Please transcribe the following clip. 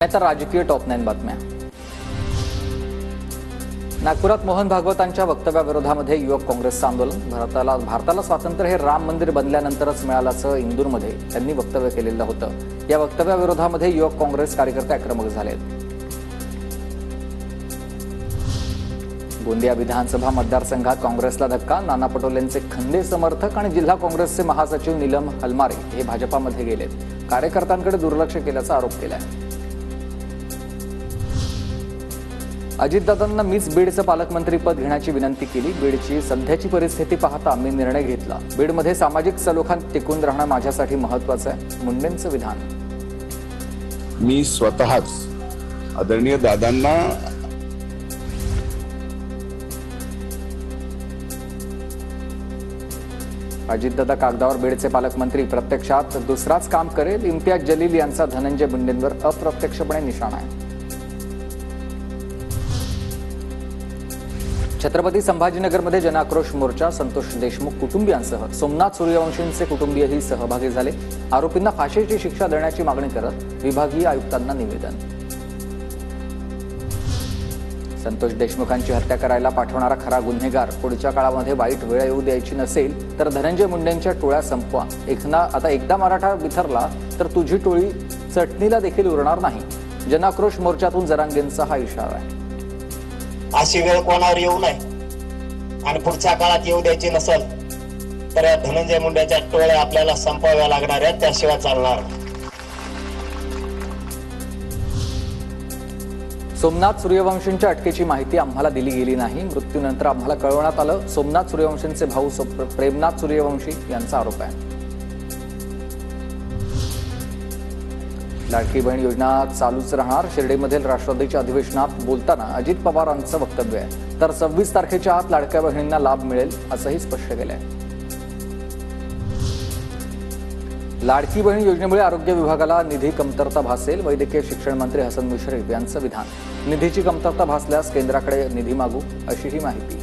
तर राजकीय टॉप 9 बातम्या। नागपुरात मोहन भागवतांच्या वक्तव्याविरोधामध्ये युवक काँग्रेसचं आंदोलन। भारताला स्वातंत्र्य हे राम मंदिर बनल्यानंतरच मिळाल्याचं इंदूरमध्ये त्यांनी वक्तव्य केलेलं होतं। या वक्तव्याविरोधामध्ये युवक काँग्रेस कार्यकर्ते आक्रमक झालेत। गोंदिया विधानसभा मतदारसंघात काँग्रेसला धक्का। नाना पटोलेंचे खंदे समर्थक आणि जिल्हा काँग्रेसचे महासचिव नीलम हलमारे हे भाजपामध्ये गेलेत। कार्यकर्त्यांकडे दुर्लक्ष केल्याचा आरोप केलाय। अजितदादांना मीच बीडचं पालकमंत्रीपद घेण्याची विनंती केली। बीडची सध्याची परिस्थिती पाहता मी निर्णय घेतला। बीडमध्ये सामाजिक सलोखा टिकून राहणं माझ्यासाठी महत्त्वाचं आहे, मुंडेंचं विधान। मी स्वतःच आदरणीय दादांना अजितदादा कागदावर बीडचे पालकमंत्री, प्रत्यक्षात दुसराच काम करेल। इम्तियाज जलील यांचा धनंजय मुंडेंवर अप्रत्यक्षपणे निशाणा आहे। छत्रपती संभाजीनगरमध्ये जनआक्रोश मोर्चा। संतोष देशमुख कुटुंबियांसह सोमनाथ सूर्यवंशींचे कुटुंबीयही सहभागी झाले। आरोपींना फाशीची शिक्षा देण्याची मागणी करत विभागीय आयुक्तांना निवेदन। संतोष देशमुखांची हत्या करायला पाठवणारा खरा गुन्हेगार पुढच्या काळामध्ये वाईट वेळ येऊ द्यायची नसेल तर धनंजय मुंडेंच्या टोळ्या संपवा। आता एकदा मराठा बिथरला तर तुझी टोळी चटणीला देखील उरणार नाही। जनआक्रोश मोर्चातून जरांगेंचा हा इशारा आहे। अशी वेळ कोणावर येऊ नये आणि पुढच्या काळात येऊ द्यायची नसेल तर या धनंजय मुंडेच्या टोळ्या आपल्याला संपवाव्या लागणार आहेत, त्याशिवाय चालणार। सोमनाथ सूर्यवंशींच्या अटकेची माहिती आम्हाला दिली गेली नाही। मृत्यूनंतर आम्हाला कळवण्यात आलं। सोमनाथ सूर्यवंशींचे भाऊ प्रेमनाथ सूर्यवंशी यांचा आरोप आहे। लाडकी बहीण योजना चालूच राहणार। शिर्डीमधील राष्ट्रवादीच्या अधिवेशनात बोलताना अजित पवारांचं वक्तव्य आहे। तर 26 तारखेच्या आत लाडक्या बहिणींना लाभ मिळेल असंही स्पष्ट केलंय। लाडकी बहीण योजनेमुळे आरोग्य विभागाला निधी कमतरता भासेल। वैद्यकीय शिक्षण मंत्री हसन मुश्रीफ यांचं विधान। निधीची कमतरता भासल्यास केंद्राकडे निधी मागू अशी ही माहिती।